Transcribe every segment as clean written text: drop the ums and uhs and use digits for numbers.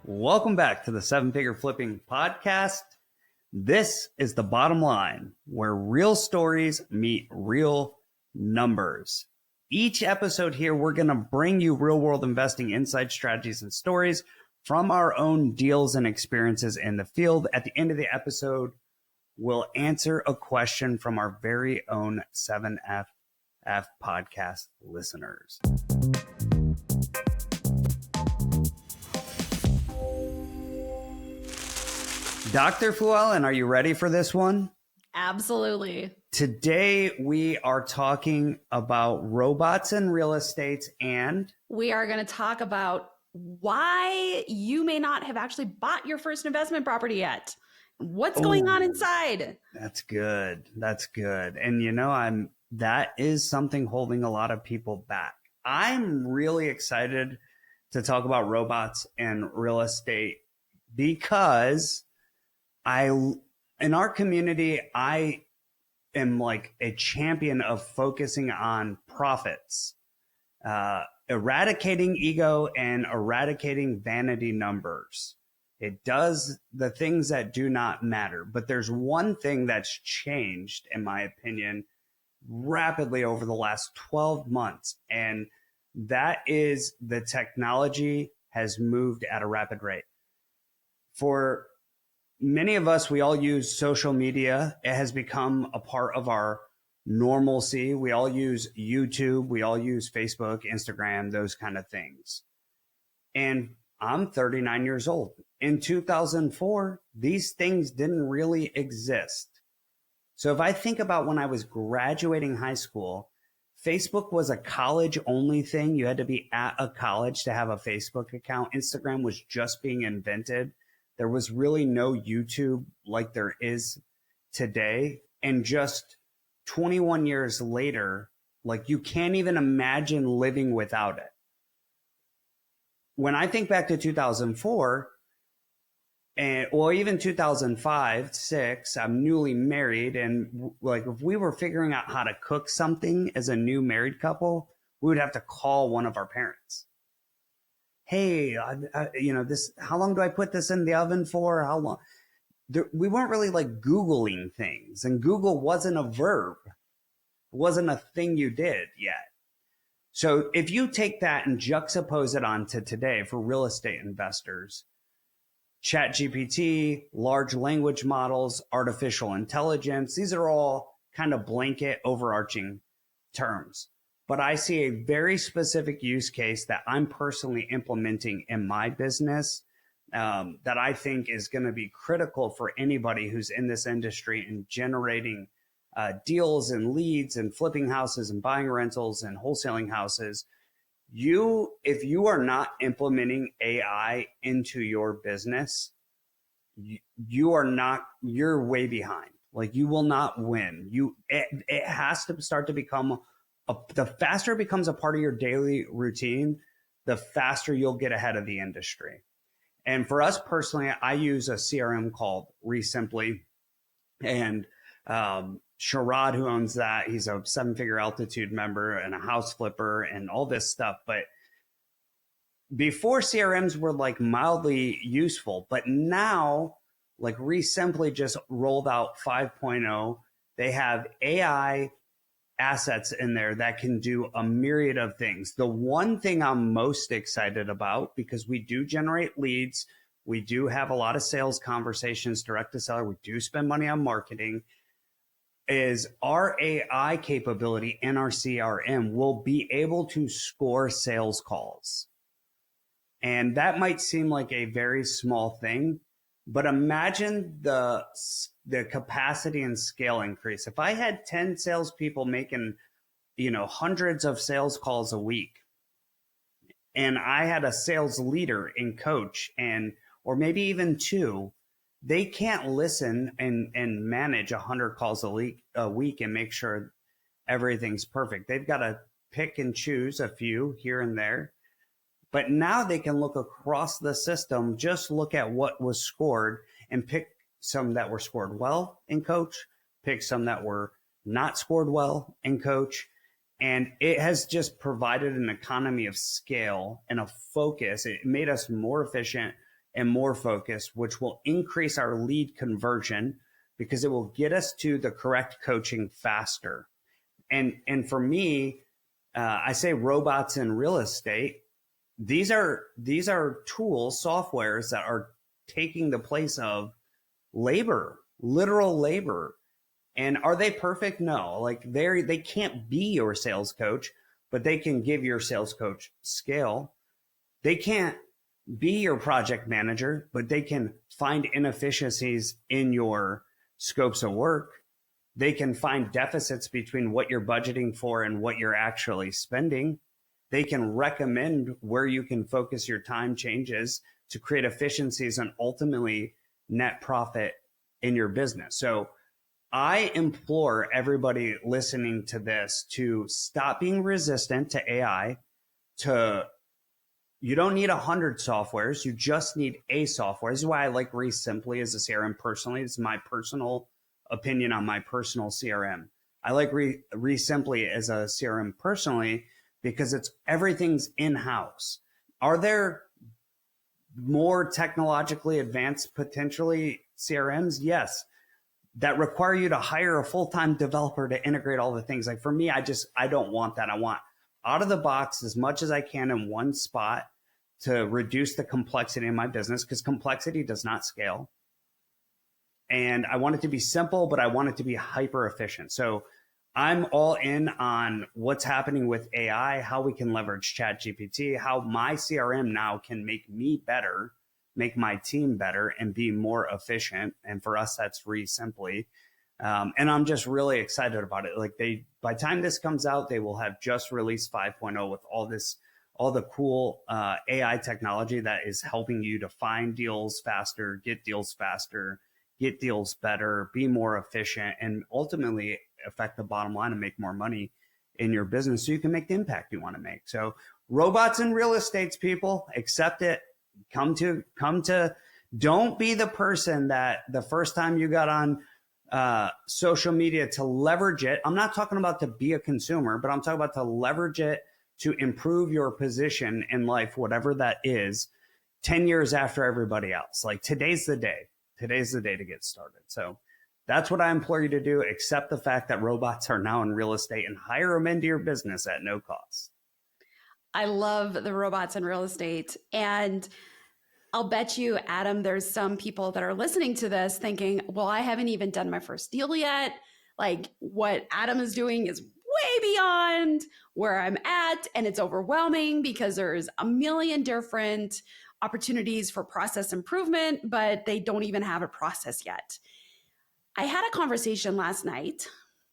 Welcome back to the Seven Figure Flipping Podcast. This is the bottom line, where real stories meet real numbers. Each episode here, we're going to bring you real world investing insights, strategies, and stories from our own deals and experiences in the field. At the end of the episode, we'll answer a question from our very own 7FF podcast listeners. Dr. Fluellen, are you ready for this one? Absolutely. Today, we are talking about robots in real estate, and we are going to talk about why you may not have actually bought your first investment property yet. What's going on inside? That's good. That's good. And you know, that is something holding a lot of people back. I'm really excited to talk about robots and real estate because in our community, I am like a champion of focusing on profits, eradicating ego and eradicating vanity numbers. It does the things that do not matter. But there's one thing that's changed, in my opinion, rapidly over the last 12 months. And that is the technology has moved at a rapid rate. For many of us, we all use social media. It has become a part of our normalcy. We all use YouTube. We all use Facebook, Instagram, those kind of things. And I'm 39 years old. In 2004, these things didn't really exist. So if I think about when I was graduating high school, Facebook was a college-only thing. You had to be at a college to have a Facebook account. Instagram was just being invented. There was really no YouTube like there is today. And just 21 years later, like you can't even imagine living without it. When I think back to 2004, or even 2005, 6, I'm newly married. And like if we were figuring out how to cook something as a new married couple, we would have to call one of our parents. Hey, how long do I put this in the oven for? How long? We weren't really like Googling things, and Google wasn't a verb. It wasn't a thing you did yet. So if you take that and juxtapose it onto today for real estate investors, ChatGPT, large language models, artificial intelligence, these are all kind of blanket overarching terms. But I see a very specific use case that I'm personally implementing in my business that I think is going to be critical for anybody who's in this industry and generating deals and leads and flipping houses and buying rentals and wholesaling houses. If you are not implementing AI into your business, you're way behind. Like you will not win. It has to start to become the faster it becomes a part of your daily routine, the faster you'll get ahead of the industry. And for us personally, I use a CRM called Resimply, and Sherrod, who owns that, he's a 7-figure altitude member and a house flipper and all this stuff. But before, CRMs were like mildly useful, but now like Resimply just rolled out 5.0. They have AI assets in there that can do a myriad of things. The one thing I'm most excited about, because we do generate leads, we do have a lot of sales conversations direct to seller, we do spend money on marketing, is our AI capability in our CRM will be able to score sales calls. And that might seem like a very small thing, but imagine the capacity and scale increase. If I had 10 salespeople making, hundreds of sales calls a week, and I had a sales leader and coach, or maybe even 2, they can't listen and manage 100 calls a week and make sure everything's perfect. They've got to pick and choose a few here and there. But now they can look across the system, just look at what was scored and pick some that were scored well in coach, pick some that were not scored well in coach. And it has just provided an economy of scale and a focus. It made us more efficient and more focused, which will increase our lead conversion because it will get us to the correct coaching faster. And for me, I say robots in real estate. These are tools, softwares that are taking the place of labor, literal labor. And are they perfect? No. Like they can't be your sales coach, but they can give your sales coach scale. They can't be your project manager, but they can find inefficiencies in your scopes of work. They can find deficits between what you're budgeting for and what you're actually spending. They can recommend where you can focus your time changes to create efficiencies and ultimately net profit in your business. So I implore everybody listening to this to stop being resistant to AI. You don't need 100 softwares. You just need a software. This is why I like Simply as a CRM personally. It's my personal opinion on my personal CRM. I like Simply as a CRM personally because everything's in-house. Are there more technologically advanced potentially CRMs? Yes. That require you to hire a full-time developer to integrate all the things. Like for me, I don't want that. I want out of the box as much as I can in one spot to reduce the complexity in my business, because complexity does not scale. And I want it to be simple, but I want it to be hyper efficient. So I'm all in on what's happening with AI, how we can leverage ChatGPT, how my CRM now can make me better, make my team better, and be more efficient. And for us, that's Simply. And I'm just really excited about it. Like by the time this comes out, they will have just released 5.0 with all the cool AI technology that is helping you to find deals faster, get deals better, be more efficient, and ultimately affect the bottom line and make more money in your business so you can make the impact you want to make. So robots in real estate, people, accept it. Come to, don't be the person that the first time you got on social media to leverage it. I'm not talking about to be a consumer, but I'm talking about to leverage it to improve your position in life, whatever that is, 10 years after everybody else. Like today's the day to get started. So that's what I implore you to do. Accept the fact that robots are now in real estate and hire them into your business at no cost. I love the robots in real estate. And I'll bet you, Adam, there's some people that are listening to this thinking, well, I haven't even done my first deal yet. Like what Adam is doing is way beyond where I'm at. And it's overwhelming because there's a million different opportunities for process improvement, but they don't even have a process yet. I had a conversation last night.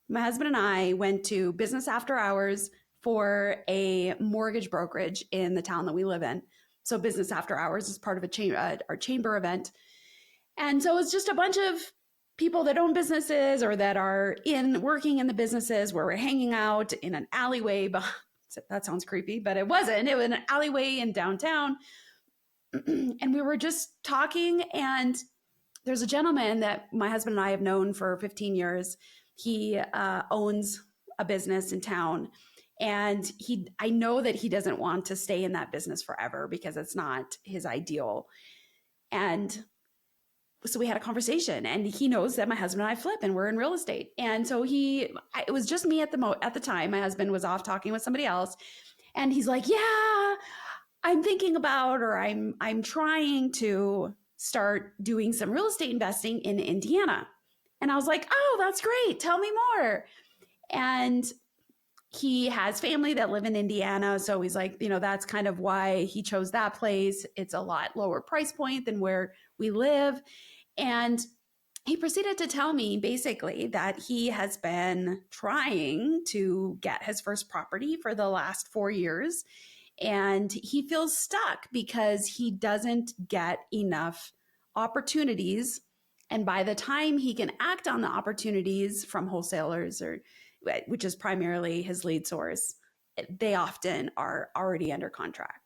My husband and I went to business after hours for a mortgage brokerage in the town that we live in. So business after hours is part of our chamber event. And so it's just a bunch of people that own businesses or that are working in the businesses where we're hanging out in an alleyway. That sounds creepy, but it wasn't. It was an alleyway in downtown. And we were just talking, and there's a gentleman that my husband and I have known for 15 years. He owns a business in town, and I know that he doesn't want to stay in that business forever because it's not his ideal. And so we had a conversation, and he knows that my husband and I flip and we're in real estate. And so it was just me at the time. My husband was off talking with somebody else, and he's like, yeah, I'm thinking about, or I'm trying to start doing some real estate investing in Indiana. And I was like, oh, that's great. Tell me more. And he has family that live in Indiana. So he's like, that's kind of why he chose that place. It's a lot lower price point than where we live. And he proceeded to tell me basically that he has been trying to get his first property for the last 4 years. And he feels stuck because he doesn't get enough opportunities. And by the time he can act on the opportunities from wholesalers, which is primarily his lead source, they often are already under contract.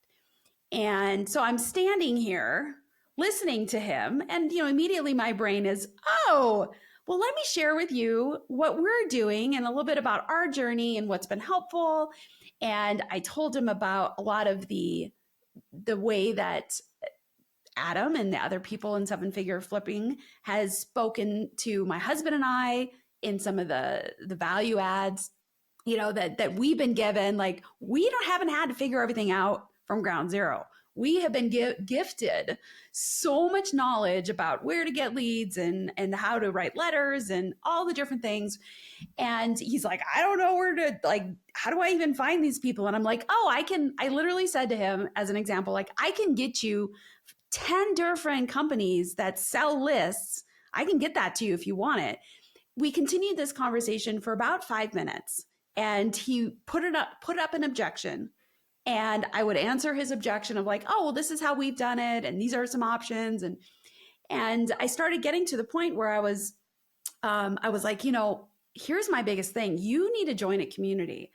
And so I'm standing here listening to him, and immediately my brain is, oh, well, let me share with you what we're doing and a little bit about our journey and what's been helpful. And I told him about a lot of the way that Adam and the other people in seven figure flipping has spoken to my husband and I in some of the value adds, that we've been given. Like, we haven't had to figure everything out from ground zero. We have been gifted so much knowledge about where to get leads and how to write letters and all the different things. And he's like, I don't know where to, like, how do I even find these people? And I'm like, I literally said to him as an example, like, I can get you 10 different companies that sell lists. I can get that to you if you want it. We continued this conversation for about 5 minutes, and he put up an objection. And I would answer his objection of like, oh, well, this is how we've done it, and these are some options. And I started getting to the point where I was like, here's my biggest thing. You need to join a community,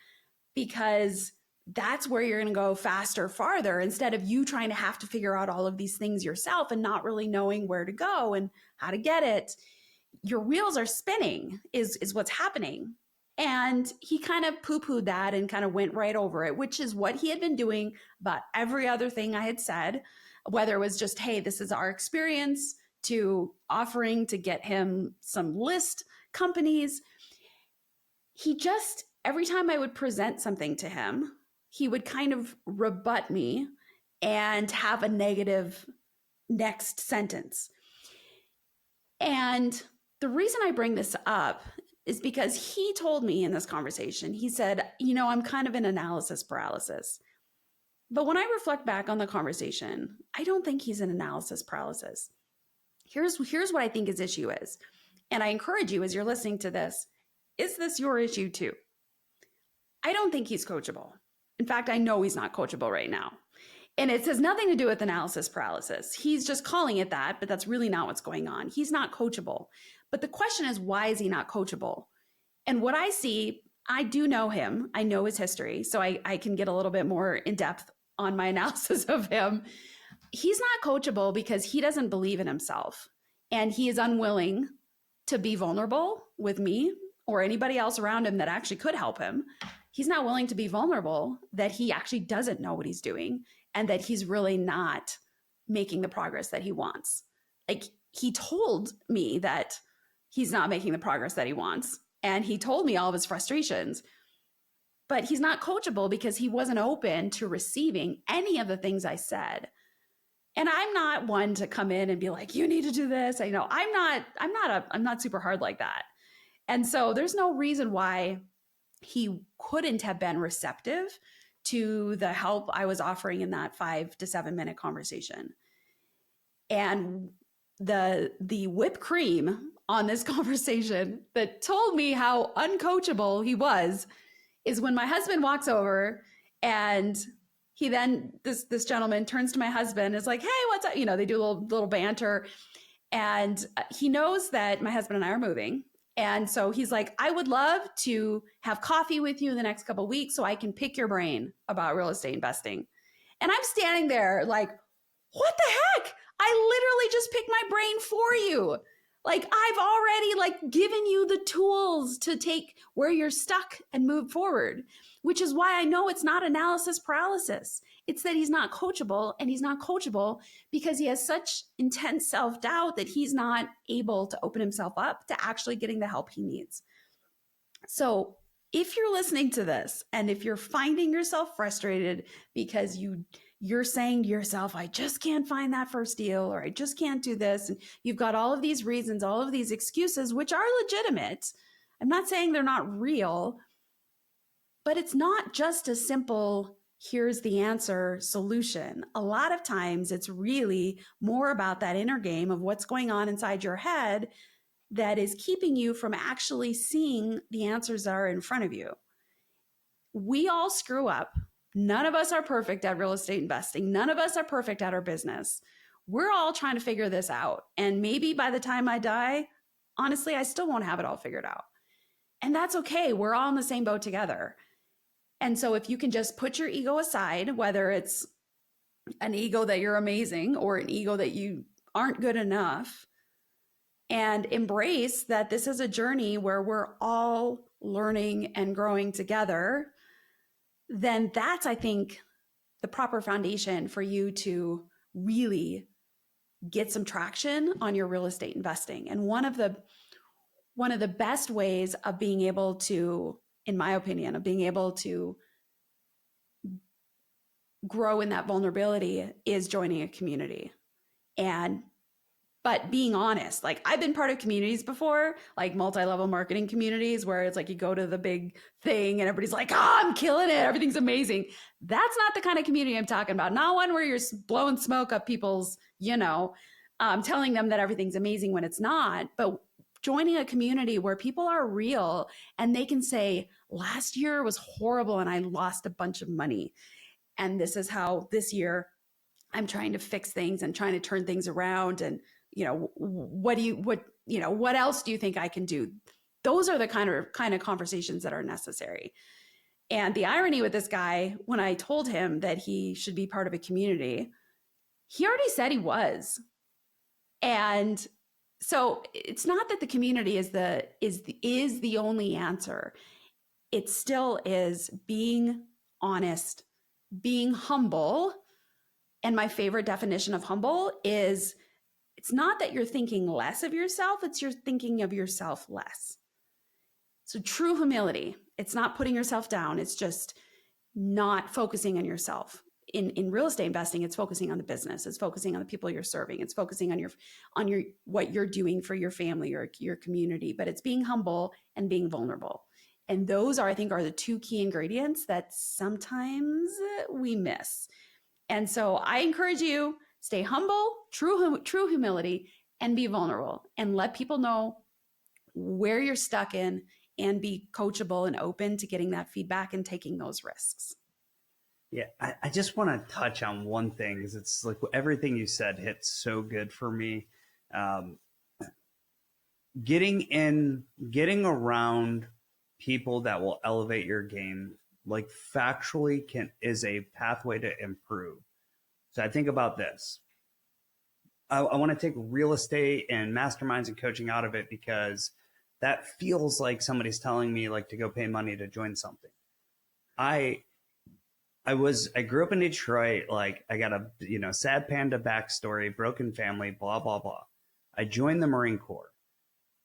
because that's where you're going to go faster, farther, instead of you trying to have to figure out all of these things yourself and not really knowing where to go and how to get it. Your wheels are spinning is what's happening. And he kind of poo-pooed that and kind of went right over it, which is what he had been doing about every other thing I had said, whether it was just, hey, this is our experience, to offering to get him some list companies. He just, every time I would present something to him, he would kind of rebut me and have a negative next sentence. And the reason I bring this up is because he told me in this conversation, he said, I'm kind of in analysis paralysis. But when I reflect back on the conversation, I don't think he's in analysis paralysis. Here's what I think his issue is. And I encourage you, as you're listening to this, is this your issue too? I don't think he's coachable. In fact, I know he's not coachable right now. And it has nothing to do with analysis paralysis. He's just calling it that, but that's really not what's going on. He's not coachable. But the question is, why is he not coachable? And what I see, I do know him. I know his history. So I can get a little bit more in depth on my analysis of him. He's not coachable because he doesn't believe in himself. And he is unwilling to be vulnerable with me or anybody else around him that actually could help him. He's not willing to be vulnerable that he actually doesn't know what he's doing and that he's really not making the progress that he wants. Like, he told me that he's not making the progress that he wants. And he told me all of his frustrations, but he's not coachable because he wasn't open to receiving any of the things I said. And I'm not one to come in and be like, you need to do this. I'm not super hard like that. And so there's no reason why he couldn't have been receptive to the help I was offering in that 5 to 7 minute conversation. And the whipped cream on this conversation that told me how uncoachable he was is when my husband walks over, and he then, this gentleman turns to my husband and is like, hey, what's up? They do a little banter, and he knows that my husband and I are moving. And so he's like, I would love to have coffee with you in the next couple of weeks so I can pick your brain about real estate investing. And I'm standing there like, what the heck? I literally just picked my brain for you. Like, I've already given you the tools to take where you're stuck and move forward, which is why I know it's not analysis paralysis. It's that he's not coachable, and he's not coachable because he has such intense self-doubt that he's not able to open himself up to actually getting the help he needs. So if you're listening to this and if you're finding yourself frustrated because you're saying to yourself, I just can't find that first deal, or I just can't do this, and you've got all of these reasons, all of these excuses, which are legitimate. I'm not saying they're not real, but it's not just a simple, here's the answer solution. A lot of times it's really more about that inner game of what's going on inside your head that is keeping you from actually seeing the answers that are in front of you. We all screw up. None of us are perfect at real estate investing. None of us are perfect at our business. We're all trying to figure this out. And maybe by the time I die, honestly, I still won't have it all figured out. And that's okay. We're all in the same boat together. And so if you can just put your ego aside, whether it's an ego that you're amazing or an ego that you aren't good enough, and embrace that this is a journey where we're all learning and growing together, then that's, I think, the proper foundation for you to really get some traction on your real estate investing. And one of the best ways of being able to, in my opinion, of being able to grow in that vulnerability is joining a community. But being honest, like I've been part of communities before, like multi-level marketing communities where it's like you go to the big thing and everybody's like, oh, I'm killing it. Everything's amazing. That's not the kind of community I'm talking about. Not one where you're blowing smoke up people's, telling them that everything's amazing when it's not, but joining a community where people are real and they can say, last year was horrible and I lost a bunch of money. And this is how this year I'm trying to fix things and trying to turn things around. And, what else do you think I can do? Those are the kind of conversations that are necessary. And the irony with this guy, when I told him that he should be part of a community, he already said he was. And so it's not that the community is the only answer. It still is being honest, being humble. And my favorite definition of humble is it's not that you're thinking less of yourself, it's you're thinking of yourself less. So true humility, it's not putting yourself down, it's just not focusing on yourself. In real estate investing, it's focusing on the business, it's focusing on the people you're serving, it's focusing on your what you're doing for your family or your community, but it's being humble and being vulnerable. And those I think are the two key ingredients that sometimes we miss. And so I encourage you, stay humble, true humility, and be vulnerable, and let people know where you're stuck in, and be coachable and open to getting that feedback and taking those risks. Yeah, I just want to touch on one thing because it's like everything you said hits so good for me. Getting around people that will elevate your game, like factually is a pathway to improve. So I think about this. I want to take real estate and masterminds and coaching out of it because that feels like somebody's telling me like to go pay money to join something. I grew up in Detroit. Like I got a, sad panda backstory, broken family, blah, blah, blah. I joined the Marine Corps,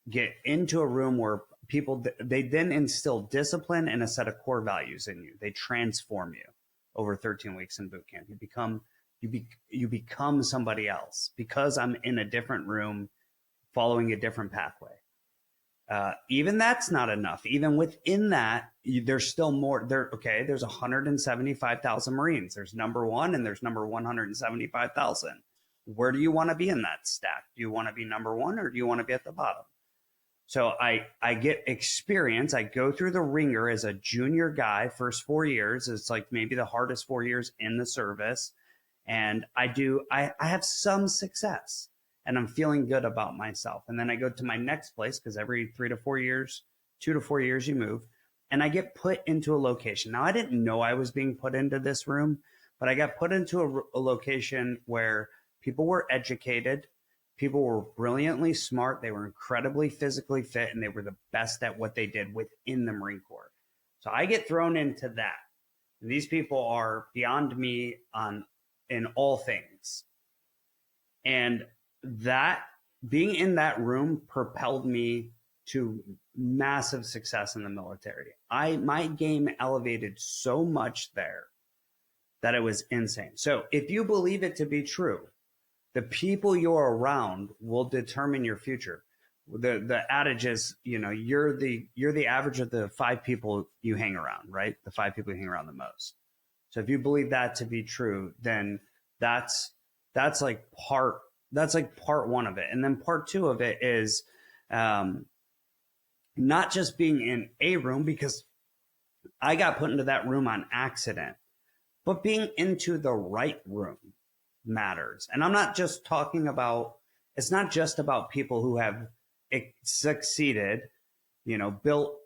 get into a room where people, they then instill discipline and a set of core values in you. They transform you over 13 weeks in boot camp. You become somebody else because I'm in a different room following a different pathway. Even that's not enough. Even within that, there's still more. There's 175,000 Marines. There's number one and there's number 175,000. Where do you want to be in that stack? Do you want to be number one or do you want to be at the bottom? So I get experience. I go through the ringer as a junior guy. First 4 years, it's like maybe the hardest 4 years in the service. And I have some success. And I'm feeling good about myself. And then I go to my next place because every 3 to 4 years, 2 to 4 years, you move. And I get put into a location. Now, I didn't know I was being put into this room, but I got put into a location where people were educated. People were brilliantly smart. They were incredibly physically fit, and they were the best at what they did within the Marine Corps. So I get thrown into that. And these people are beyond me in all things. And that being in that room propelled me to massive success in the military. My game elevated so much there that it was insane. So if you believe it to be true, the people you're around will determine your future. The adage is, you're the average of the 5 people you hang around, right? The 5 people you hang around the most. So if you believe that to be true, then that's like part one of it. And then part two of it is not just being in a room, because I got put into that room on accident, but being into the right room matters. And I'm not just talking about, it's not just about people who have succeeded, built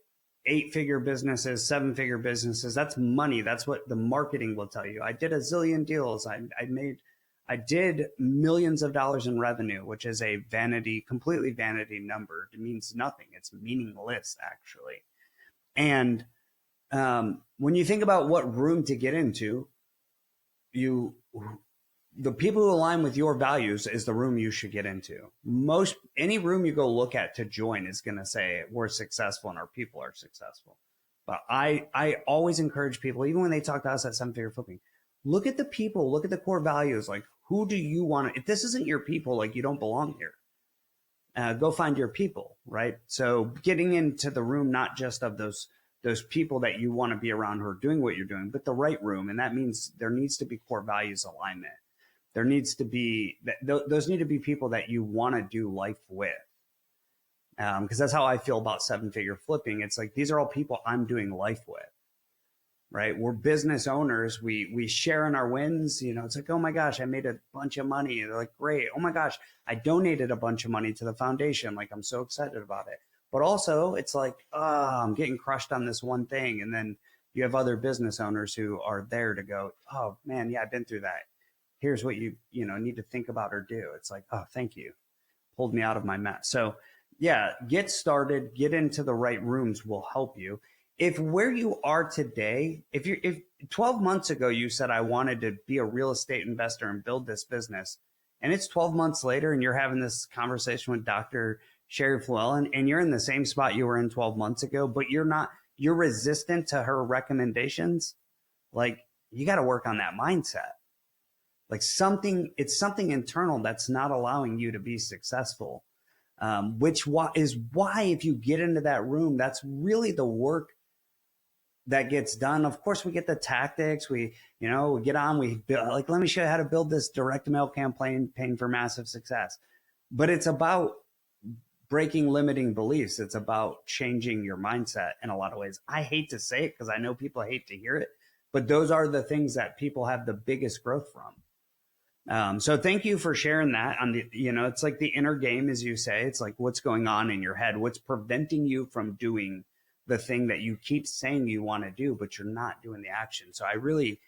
8-figure businesses, 7-figure businesses. That's money. That's what the marketing will tell you. I did a zillion deals. I did millions of dollars in revenue, which is a completely vanity number. It means nothing. It's meaningless, actually. And when you think about what room to get into, the people who align with your values is the room you should get into. Any room you go look at to join is going to say we're successful and our people are successful. But I always encourage people, even when they talk to us at Seven Figure Flipping, look at the people, look at the core values. Like, who do you want to, if this isn't your people, like, you don't belong here. Go find your people, right? So getting into the room, not just of those people that you want to be around who are doing what you're doing, but the right room. And that means there needs to be core values alignment. There needs to be, those need to be people that you want to do life with. Because that's how I feel about Seven Figure Flipping. It's like, these are all people I'm doing life with, right? We're business owners. We share in our wins. You know, it's like, oh my gosh, I made a bunch of money. They're like, great. Oh my gosh, I donated a bunch of money to the foundation. Like, I'm so excited about it. But also it's like, I'm getting crushed on this one thing. And then you have other business owners who are there to go, oh man, yeah, I've been through that. Here's what you need to think about or do. It's like, oh, thank you. Pulled me out of my mess. So yeah, get started, get into the right rooms will help you. If where you are today, if 12 months ago you said I wanted to be a real estate investor and build this business, and it's 12 months later and you're having this conversation with Dr. Sherry Flewellen and you're in the same spot you were in 12 months ago, but you're resistant to her recommendations, like, you got to work on that mindset. Like, it's something internal that's not allowing you to be successful. Which is why if you get into that room, that's really the work that gets done. Of course, we get the tactics. We get on, we build, like, let me show you how to build this direct mail campaign for massive success. But it's about breaking limiting beliefs. It's about changing your mindset in a lot of ways. I hate to say it because I know people hate to hear it, but those are the things that people have the biggest growth from. So thank you for sharing that on it's like the inner game, as you say. It's like, what's going on in your head? What's preventing you from doing the thing that you keep saying you want to do, but you're not doing the action. So I really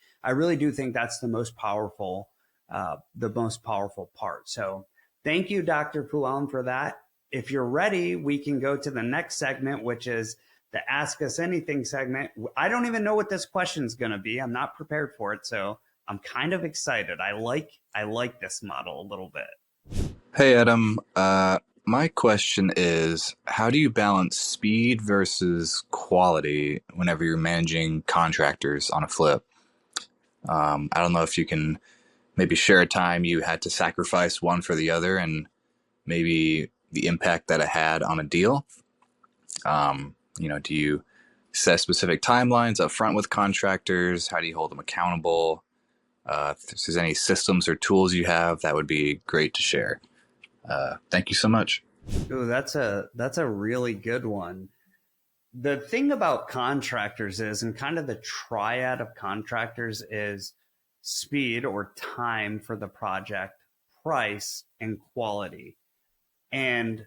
do think that's the most powerful part. So thank you, Dr. Flewellen, for that. If you're ready, we can go to the next segment, which is the Ask Us Anything segment. I don't even know what this question is going to be. I'm not prepared for it. So I'm kind of excited. I like this model a little bit. Hey, Adam. My question is, how do you balance speed versus quality whenever you're managing contractors on a flip? I don't know if you can maybe share a time you had to sacrifice one for the other and maybe the impact that it had on a deal. Do you set specific timelines up front with contractors? How do you hold them accountable? If there's any systems or tools you have, that would be great to share. Thank you so much. Ooh, that's a really good one. The thing about contractors is, and kind of the triad of contractors is speed or time for the project, price, and quality. And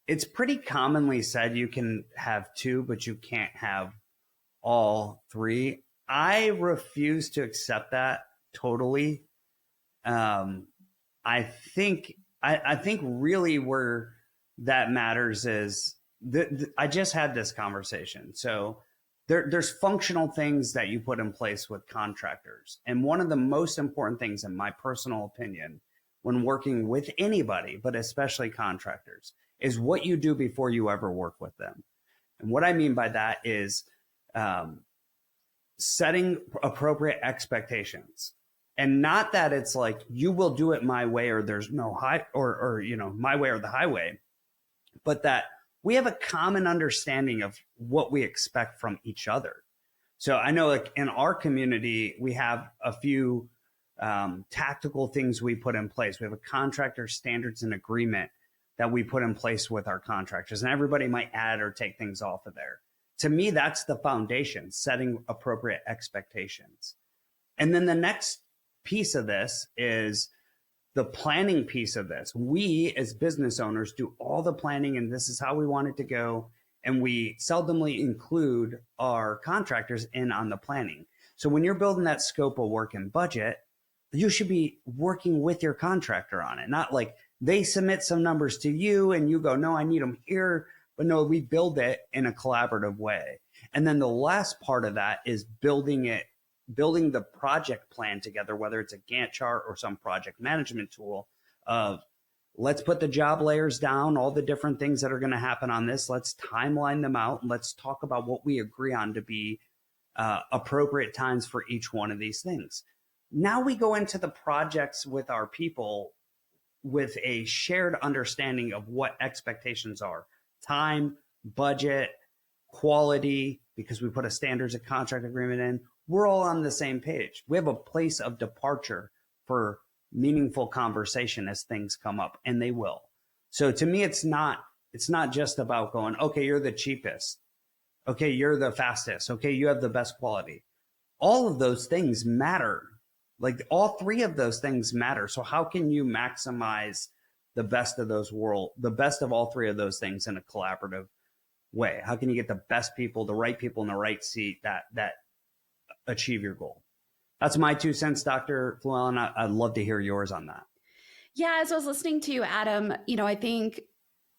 it's pretty commonly said you can have two, but you can't have all three. I refuse to accept that totally. I think really where that matters is I just had this conversation. So there's functional things that you put in place with contractors. And one of the most important things, in my personal opinion, when working with anybody, but especially contractors, is what you do before you ever work with them. And what I mean by that is setting appropriate expectations. And not that it's like, you will do it my way or there's no my way or the highway, but that we have a common understanding of what we expect from each other. So I know, like, in our community, we have a few tactical things we put in place. We have a contractor standards and agreement that we put in place with our contractors, and everybody might add or take things off of there. To me, that's the foundation, setting appropriate expectations. And then the next piece of this is the planning piece of this. We as business owners do all the planning, and this is how we want it to go. And we seldomly include our contractors in on the planning. So when you're building that scope of work and budget, you should be working with your contractor on it. Not like they submit some numbers to you and you go, no, I need them here. But no, we build it in a collaborative way. And then the last part of that is building it building the project plan together, whether it's a Gantt chart or some project management tool of let's put the job layers down, all the different things that are going to happen on this. Let's timeline them out. And let's talk about what we agree on to be appropriate times for each one of these things. Now we go into the projects with our people with a shared understanding of what expectations are: time, budget, quality, because we put a standards of contract agreement in. We're all on the same page. We have a place of departure for meaningful conversation as things come up, and they will. So to me, it's not just about going, okay, you're the cheapest. Okay, you're the fastest. Okay, you have the best quality. All of those things matter. Like all three of those things matter. So how can you maximize the best of all three of those things in a collaborative way? How can you get the best people, the right people in the right seat that achieve your goal? That's my 2 cents, Dr. Llewellyn. I'd love to hear yours on that. Yeah, as I was listening to you, Adam, I think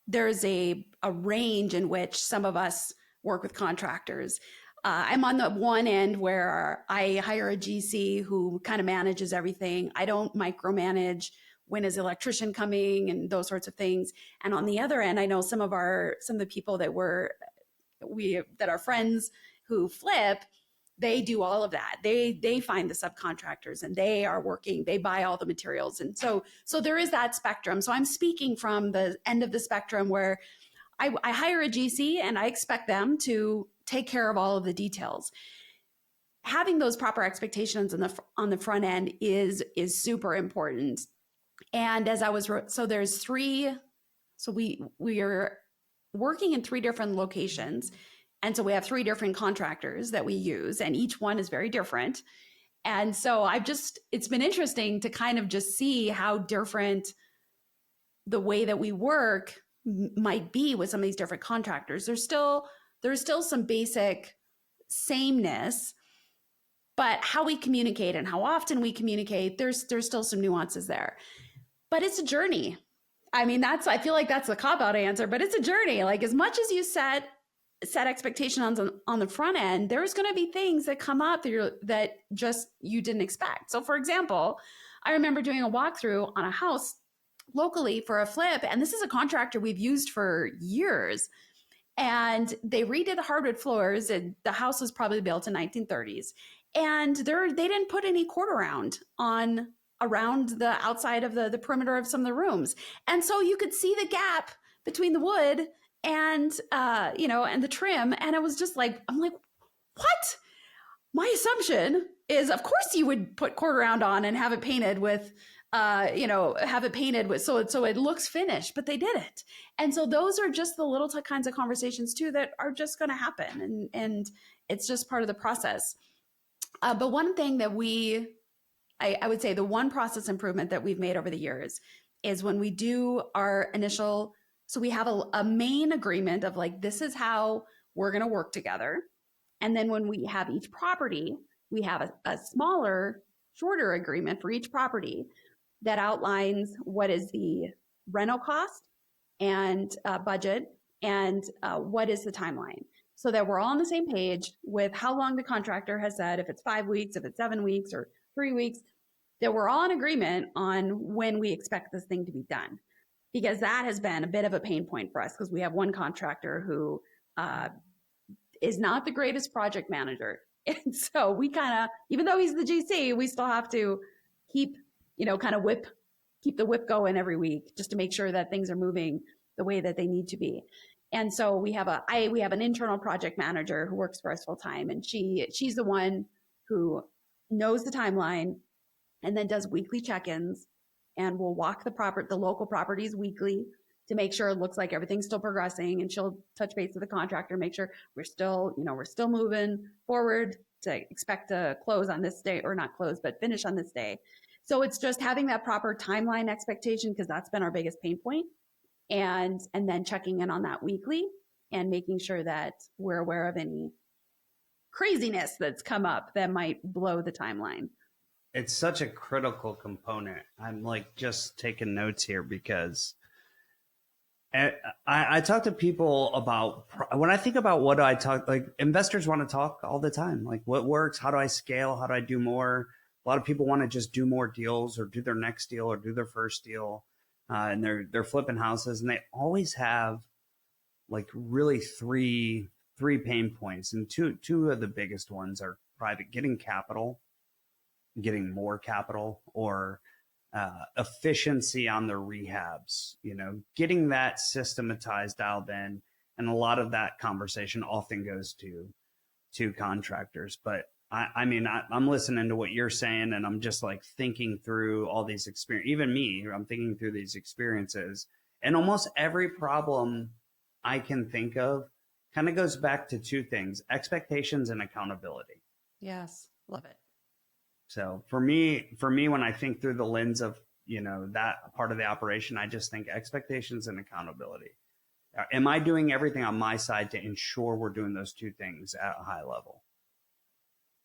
there's a range in which some of us work with contractors. I'm on the one end where I hire a GC who kind of manages everything. I don't micromanage when is the electrician coming and those sorts of things. And on the other end, I know some of the people that are friends who flip, they do all of that. They find the subcontractors and they are working, they buy all the materials. And so there is that spectrum. So I'm speaking from the end of the spectrum where I hire a GC and I expect them to take care of all of the details. Having those proper expectations on the front end is super important. And there's three, so we are working in 3 different locations. And so we have 3 different contractors that we use, and each one is very different. And so it's been interesting to kind of just see how different the way that we work might be with some of these different contractors. There's still some basic sameness, but how we communicate and how often we communicate, there's still some nuances there. But it's a journey. I mean, I feel like that's a cop-out answer, but it's a journey. Like as much as you set expectations on the front end, there's going to be things that come up that just you didn't expect. So for example, I remember doing a walkthrough on a house locally for a flip, and this is a contractor we've used for years. And they redid the hardwood floors, and the house was probably built in 1930s. And they didn't put any quarter round around the outside of the perimeter of some of the rooms. And so you could see the gap between the wood and and the trim. And it was just like, I'm like, what? My assumption is, of course, you would put quarter round on and have it painted with so it looks finished, but they didn't. And so those are just the little kinds of conversations too that are just going to happen, and it's just part of the process. But one thing that I would say the one process improvement that we've made over the years is when we do our initial, so we have a main agreement of like, this is how we're going to work together. And then when we have each property, we have a smaller, shorter agreement for each property that outlines what is the rental cost and budget and what is the timeline, so that we're all on the same page with how long the contractor has said, if it's 5 weeks, if it's 7 weeks or 3 weeks, that we're all in agreement on when we expect this thing to be done. Because that has been a bit of a pain point for us, because we have one contractor who is not the greatest project manager. And so we kind of, even though he's the GC, we still have to keep the whip going every week just to make sure that things are moving the way that they need to be. And so we have an internal project manager who works for us full time, and she's the one who knows the timeline and then does weekly check-ins, and will walk the local properties weekly to make sure it looks like everything's still progressing. And she'll touch base with the contractor, make sure we're still moving forward, to expect to close on this day, or not close, but finish on this day. So it's just having that proper timeline expectation, because that's been our biggest pain point. And then checking in on that weekly and making sure that we're aware of any craziness that's come up that might blow the timeline. It's such a critical component. I'm like just taking notes here, because And I talk to people about, when I think about what I talk, like investors want to talk all the time. Like what works? How do I scale? How do I do more? A lot of people want to just do more deals or do their next deal or do their first deal. And they're flipping houses, and they always have like really three pain points. And two of the biggest ones are private, getting capital, getting more capital, or efficiency on their rehabs, getting that systematized, dialed in. And a lot of that conversation often goes to contractors. But I'm listening to what you're saying, and I'm just like thinking through all these experiences. Even me, I'm thinking through these experiences, and almost every problem I can think of kind of goes back to two things: expectations and accountability. Yes. Love it. So for me, when I think through the lens of, that part of the operation, I just think expectations and accountability. Am I doing everything on my side to ensure we're doing those two things at a high level?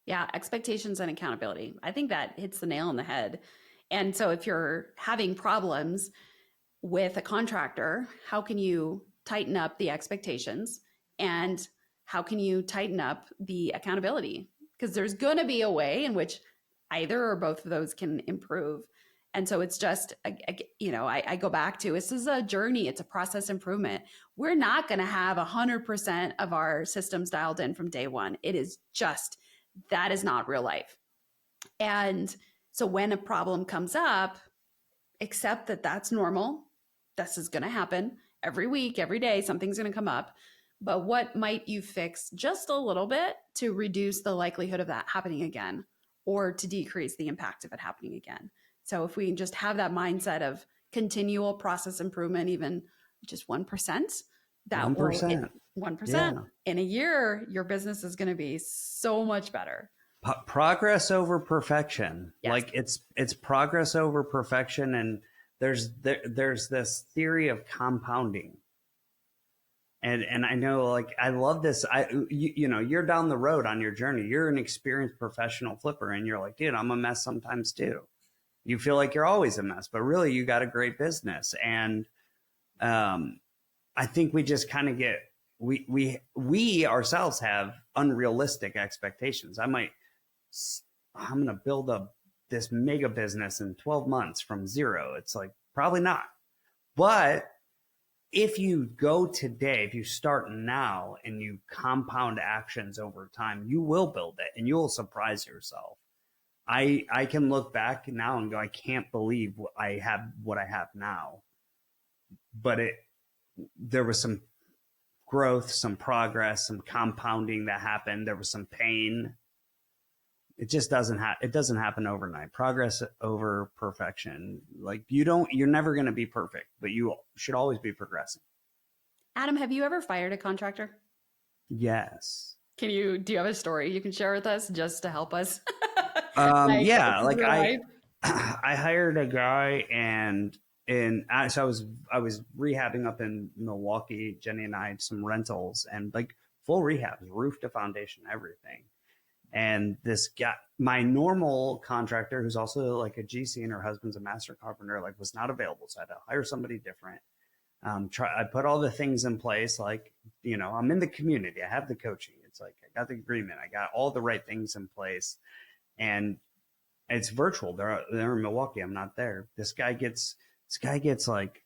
Yeah. Expectations and accountability. I think that hits the nail on the head. And so if you're having problems with a contractor, how can you tighten up the expectations, and how can you tighten up the accountability? Because there's going to be a way in which either or both of those can improve. And so it's just, I go back to, this is a journey. It's a process improvement. We're not going to have 100% of our systems dialed in from day one. It is just, that is not real life. And so when a problem comes up, accept that that's normal. This is going to happen every week, every day, something's going to come up. But what might you fix just a little bit to reduce the likelihood of that happening again, or to decrease the impact of it happening again? So if we just have that mindset of continual process improvement, even just 1%, that 1%. will, 1% Yeah. in a year, your business is going to be so much better. Progress over perfection. Yes. Like it's progress over perfection. And there's this theory of compounding. And I know, like, I love this. You're down the road on your journey. You're an experienced professional flipper, and you're like, dude, I'm a mess sometimes too. You feel like you're always a mess, but really you got a great business. And I think we just kind of we ourselves have unrealistic expectations. I'm going to build this mega business in 12 months from zero. It's like, probably not. But if you go today, if you start now and you compound actions over time, you will build it and you will surprise yourself. I can look back now and go, I can't believe what I have now. But there was some growth, some progress, some compounding that happened. There was some pain. It just doesn't happen overnight. Progress over perfection. Like you're never going to be perfect, but you should always be progressing. Adam, have you ever fired a contractor? Yes. Do you have a story you can share with us just to help us? I hired a guy, so I was rehabbing up in Milwaukee. Jenny and I had some rentals, and like full rehabs, roof to foundation, everything. And this guy, my normal contractor, who's also like a GC and her husband's a master carpenter, like was not available. So I had to hire somebody different. I put all the things in place. Like, I'm in the community. I have the coaching. It's like, I got the agreement. I got all the right things in place, and it's virtual. They're in Milwaukee. I'm not there. This guy gets like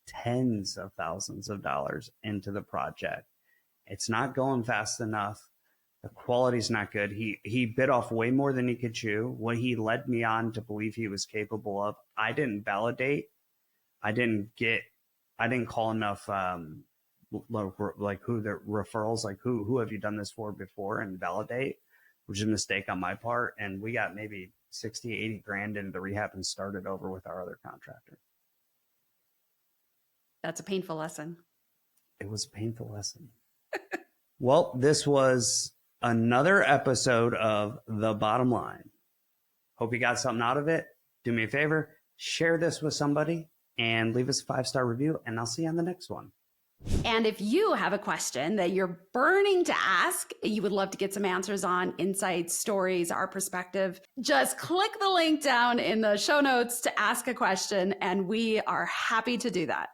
tens of thousands of dollars into the project. It's not going fast enough. The quality's not good. He bit off way more than he could chew. What he led me on to believe he was capable of, I didn't validate. I didn't call enough like who the referrals, like who have you done this for before, and validate, which is a mistake on my part. And we got maybe 60, 80 grand into the rehab and started over with our other contractor. That's a painful lesson. It was a painful lesson. Well, this was another episode of The Bottom Line. Hope you got something out of it. Do me a favor, share this with somebody and leave us a 5-star review, and I'll see you on the next one. And if you have a question that you're burning to ask, you would love to get some answers on, insights, stories, our perspective, just click the link down in the show notes to ask a question, and we are happy to do that.